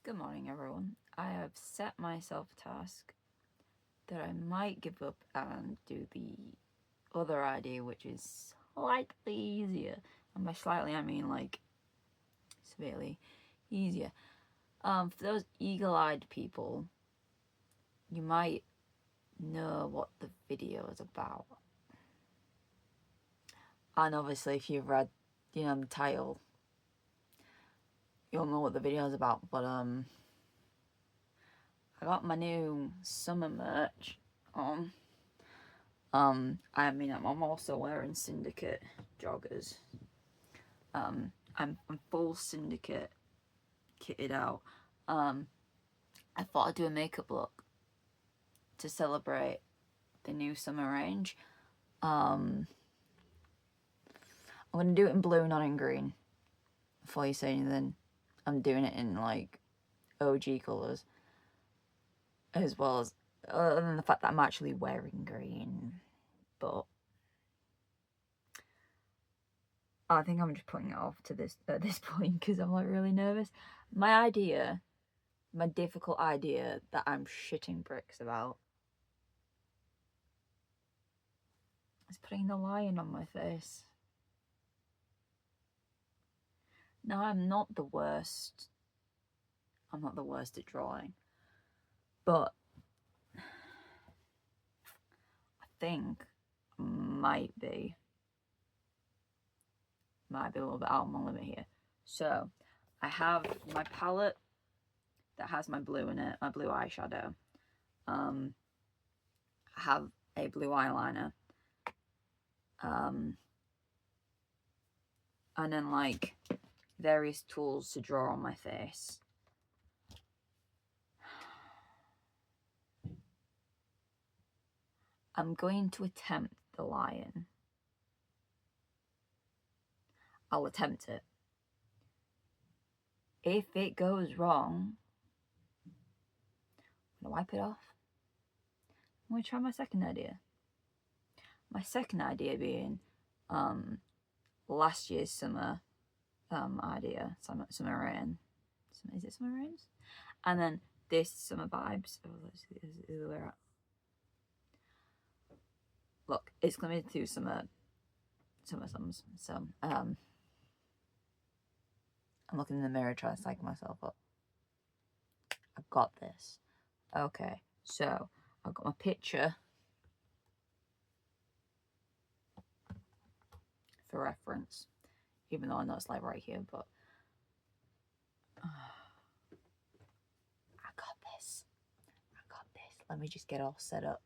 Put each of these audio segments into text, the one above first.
Good morning, everyone. I have set myself a task that I might give up and do the other idea, which is slightly easier. And by slightly, I mean like severely easier. For those eagle-eyed people, you might know what the video is about. And obviously, if you've read, the title, you'll know what the video is about. But I got my new summer merch on. I'm also wearing Syndicate joggers. I'm full Syndicate kitted out. I thought I'd do a makeup look to celebrate the new summer range. I'm gonna do it in blue, not in green. Before you say anything, I'm doing it in like OG colours, as well as other than the fact that I'm actually wearing green. But I think I'm just putting it off to this at this point because I'm like really nervous. My difficult idea that I'm shitting bricks about is putting the lion on my face. Now, I'm not the worst at drawing, but I think might be a little bit out of my limit here. So I have my palette that has my blue in it, my blue eyeshadow. I have a blue eyeliner. And then like various tools to draw on my face. I'm going to attempt the lion. I'll attempt it. If it goes wrong, I'm gonna wipe it off. I'm gonna try my second idea. My second idea being last year's summer idea, summer rain. Is it summer rains? And then this summer vibes. Oh, let's see, is it where we're at? Look, it's gonna be two summer sums. So I'm looking in the mirror trying to psych myself up. I've got this. Okay, so I've got my picture for reference, even though I know it's like right here, but I got this. Let me just get all set up.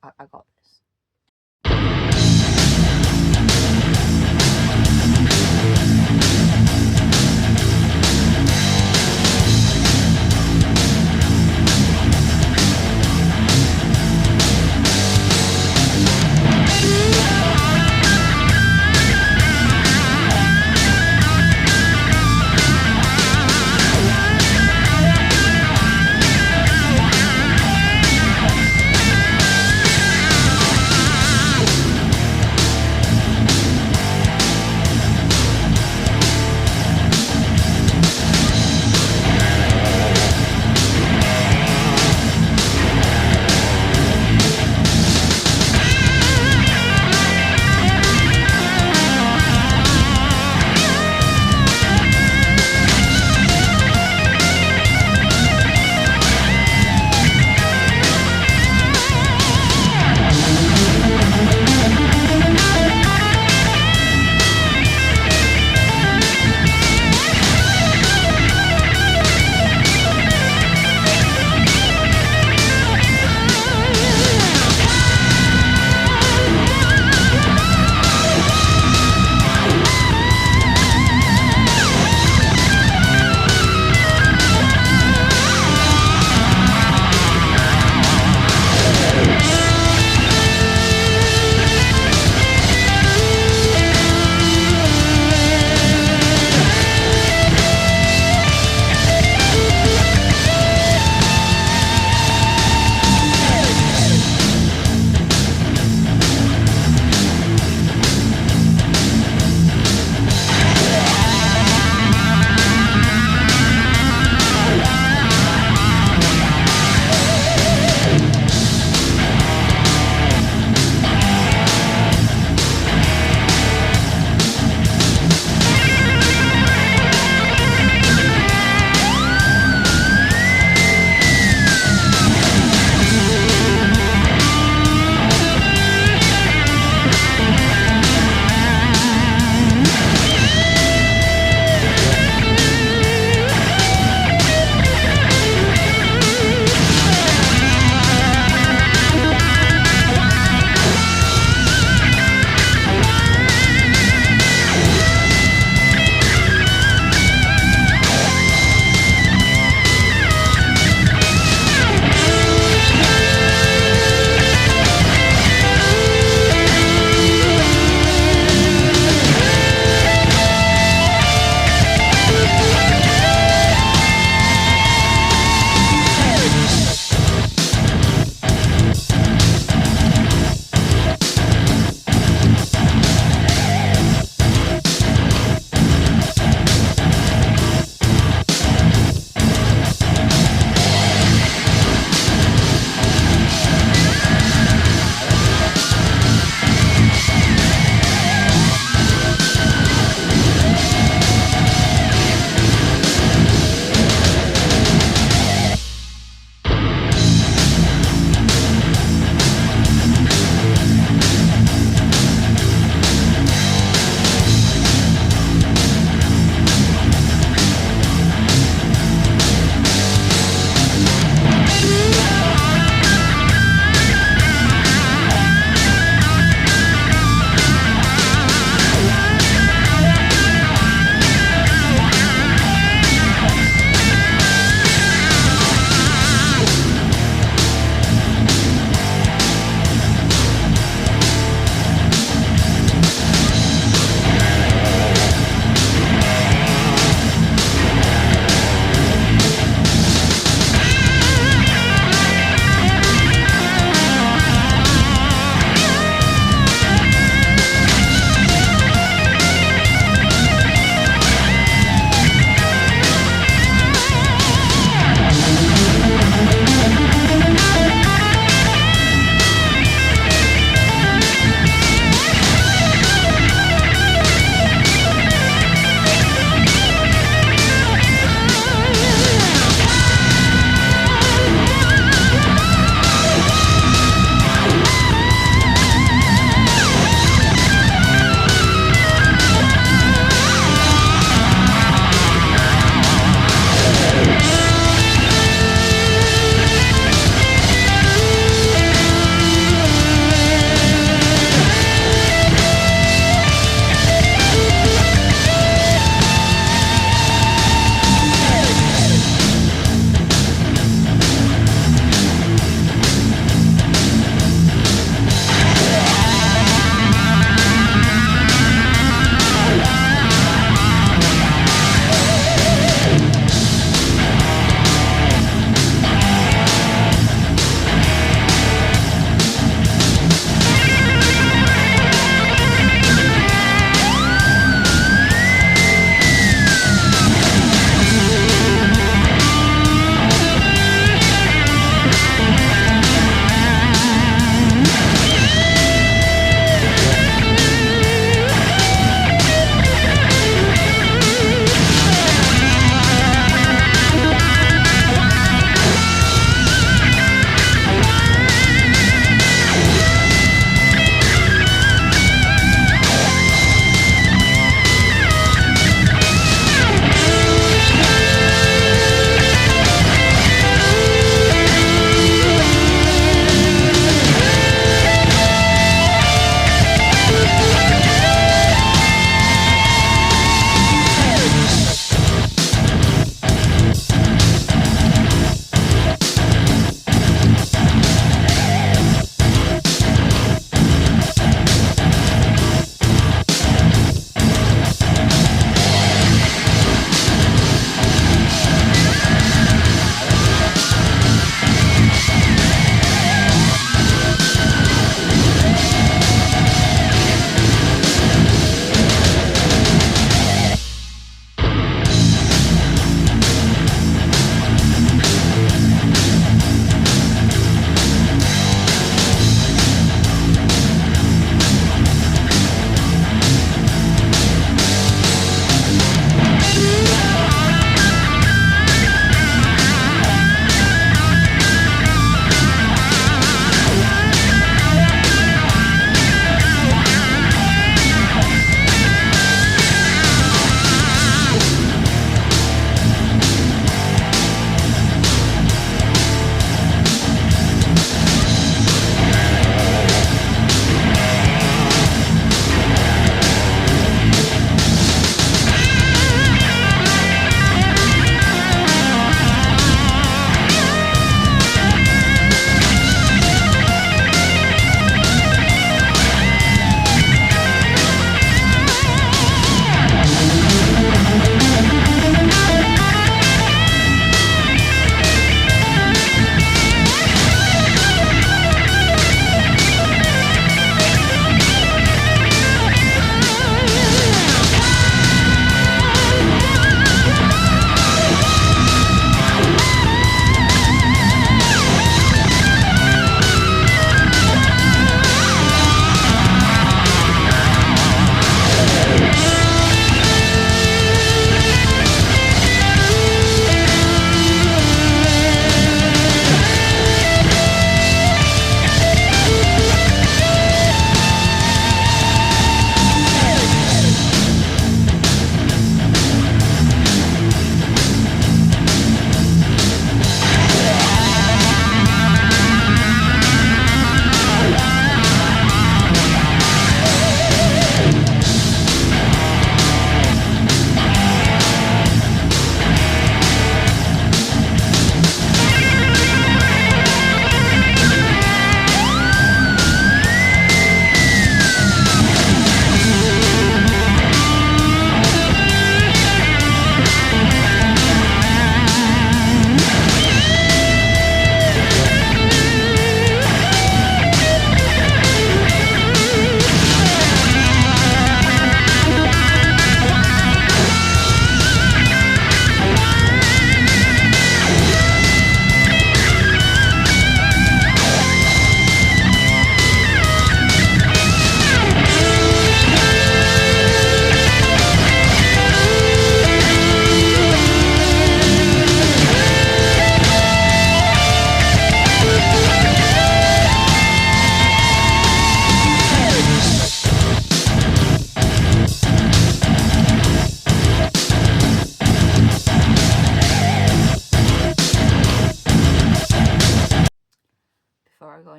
I got this.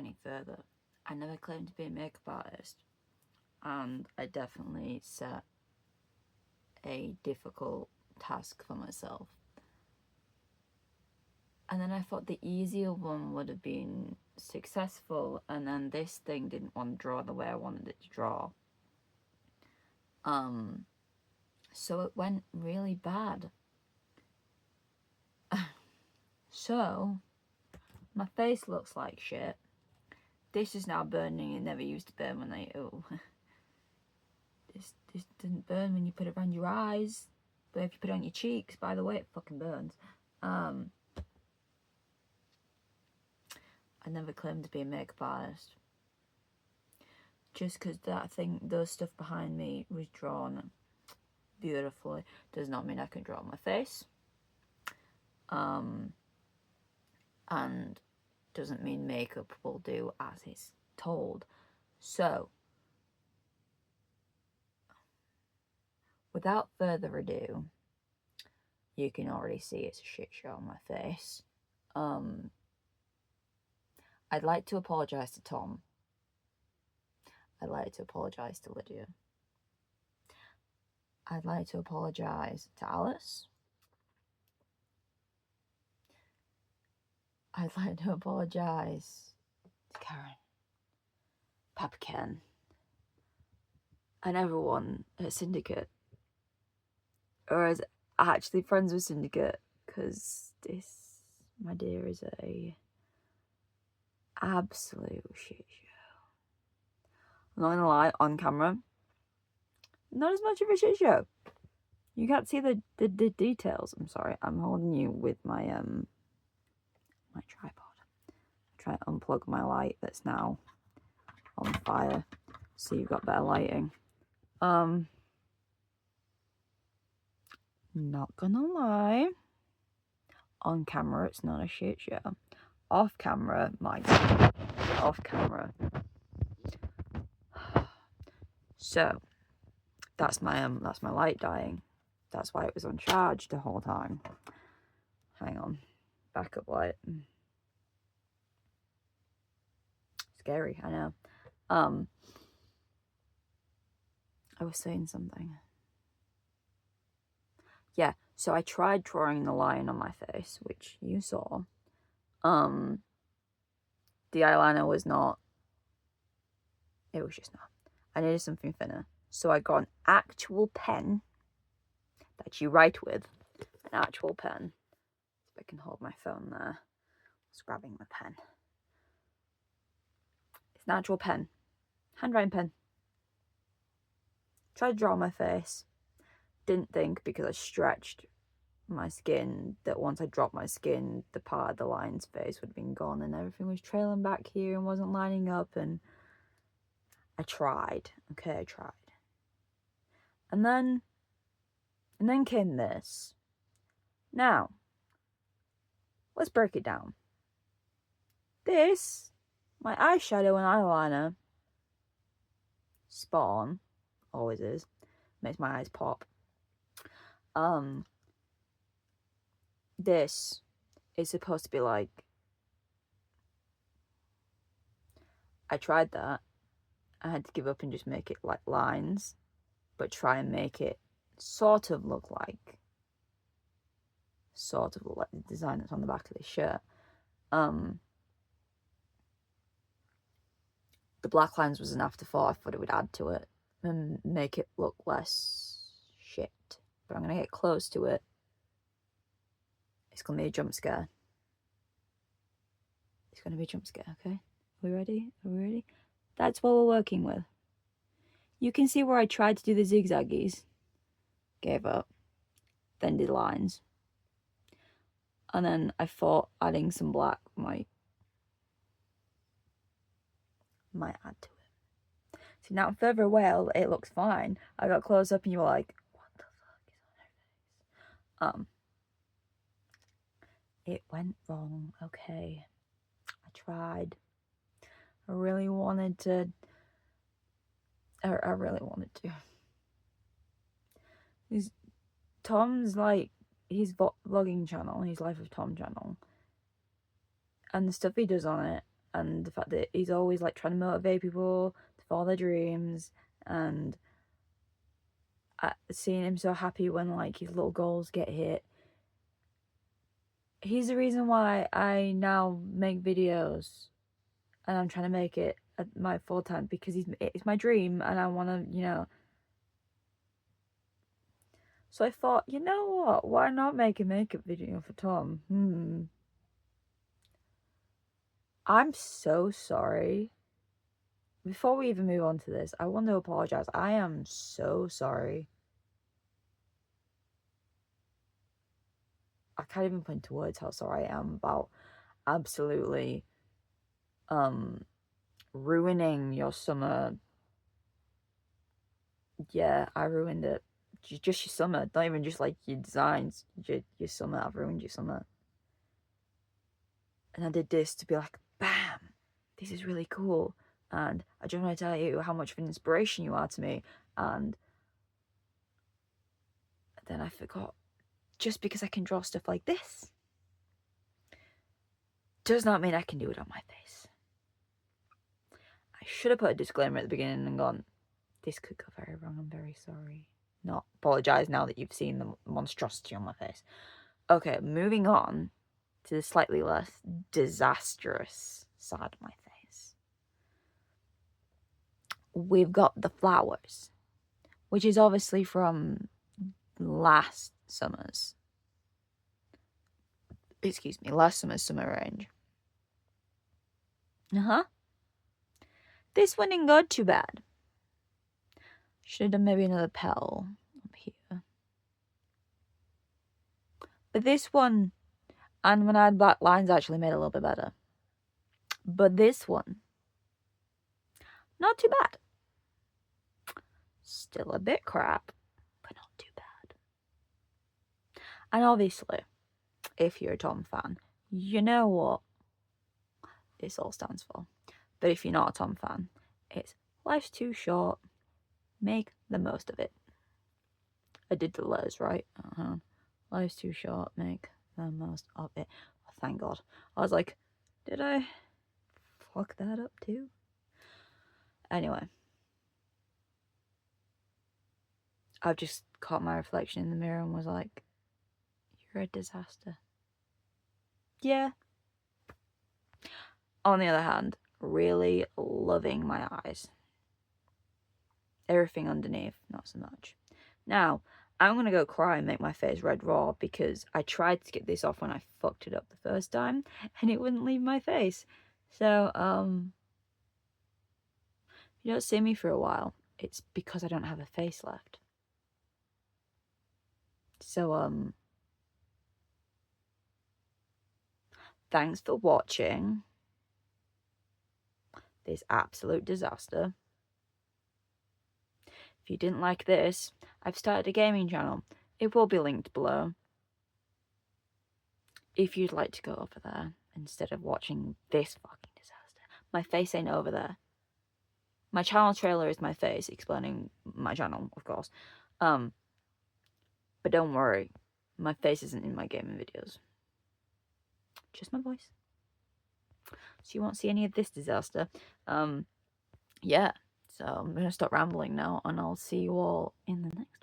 any further, I never claimed to be a makeup artist, and I definitely set a difficult task for myself. And then I thought the easier one would have been successful, and then this thing didn't want to draw the way I wanted it to draw. So it went really bad. So my face looks like shit. This is now burning. It never used to burn when this doesn't burn when you put it around your eyes, but if you put it on your cheeks, by the way, it fucking burns. I never claimed to be a makeup artist. Just because those stuff behind me was drawn beautifully does not mean I can draw my face. And doesn't mean makeup will do as it's told. So, without further ado, you can already see it's a shit show on my face. I'd like to apologise to Tom. I'd like to apologise to Lydia. I'd like to apologise to Alice. I'd like to apologise to Karen, Papa Ken, and everyone at Syndicate. Or as actually friends with Syndicate, because this, my dear, is a absolute shit show. I'm not gonna lie, on camera, not as much of a shit show. You can't see the details. I'm sorry, I'm holding you with my my tripod. Try to unplug my light that's now on fire, so you've got better lighting. Not gonna lie, on camera it's not a shit show. Off camera, off camera. So that's my light dying. That's why it was on charge the whole time. Hang on, backup light. Scary, I know. I was saying something. Yeah, so I tried drawing the line on my face, which you saw. The eyeliner was not, it was just not. I needed something thinner. So I got an actual pen that you write with. An actual pen. If I can hold my phone there. I was grabbing my pen. It's an actual pen. Handwriting pen. Tried to draw my face. Didn't think, because I stretched my skin, that once I dropped my skin, the part of the lion's face would have been gone and everything was trailing back here and wasn't lining up. And I tried. Okay, I tried. And then came this. Now, let's break it down. This, my eyeshadow and eyeliner, spawn, always is, makes my eyes pop. This is supposed to be like, I tried that. I had to give up and just make it like lines, but try and make it sort of look like the design that's on the back of this shirt. The black lines was an afterthought. I thought it would add to it and make it look less shit. But I'm going to get close to it. It's going to be a jump scare. It's going to be a jump scare, okay? Are we ready? Are we ready? That's what we're working with. You can see where I tried to do the zigzaggies. Gave up. Then did lines. And then I thought adding some black might add to it. See, now further away, it looks fine. I got close up and you were like, what the fuck is on her face? It went wrong, okay. I tried. I really wanted to. Tom's like his vlogging channel, his Life of Tom channel. And the stuff he does on it, and the fact that he's always like trying to motivate people to follow their dreams, and seeing him so happy when like his little goals get hit. He's the reason why I now make videos, and I'm trying to make it my full time, because it's my dream, and I want to, you know. So I thought, you know what? Why not make a makeup video for Tom? I'm so sorry. Before we even move on to this, I want to apologize. I am so sorry. I can't even put into words how sorry I am about absolutely ruining your summer. Yeah, I ruined it. Just your summer, not even just like your designs. Your summer, I've ruined your summer. And I did this to be like, bam, this is really cool. And I just want to tell you how much of an inspiration you are to me. And then I forgot, just because I can draw stuff like this does not mean I can do it on my face. I should have put a disclaimer at the beginning and gone, this could go very wrong, I'm very sorry. Not apologise now that you've seen the monstrosity on my face. Okay, moving on to the slightly less disastrous side of my face. We've got the flowers, which is obviously from last summer's summer range. This one didn't go too bad. Should have done maybe another petal up here. But this one, and when I had black lines, actually made it a little bit better. But this one, not too bad. Still a bit crap, but not too bad. And obviously, if you're a Tom fan, you know what this all stands for. But if you're not a Tom fan, it's life's too short, make the most of it. I did the letters right. Life's too short, make the most of it. Oh, thank God. I was like, did I fuck that up too? Anyway, I've just caught my reflection in the mirror and was like, you're a disaster. Yeah. On the other hand, really loving my eyes. Everything underneath, not so much. Now, I'm going to go cry and make my face red raw, because I tried to get this off when I fucked it up the first time, and it wouldn't leave my face. So, if you don't see me for a while, it's because I don't have a face left. So, thanks for watching this absolute disaster. If you didn't like this, I've started a gaming channel. It will be linked below. If you'd like to go over there instead of watching this fucking disaster. My face ain't over there. My channel trailer is my face explaining my channel, of course. But don't worry, my face isn't in my gaming videos. Just my voice. So you won't see any of this disaster. Yeah. So I'm going to stop rambling now, and I'll see you all in the next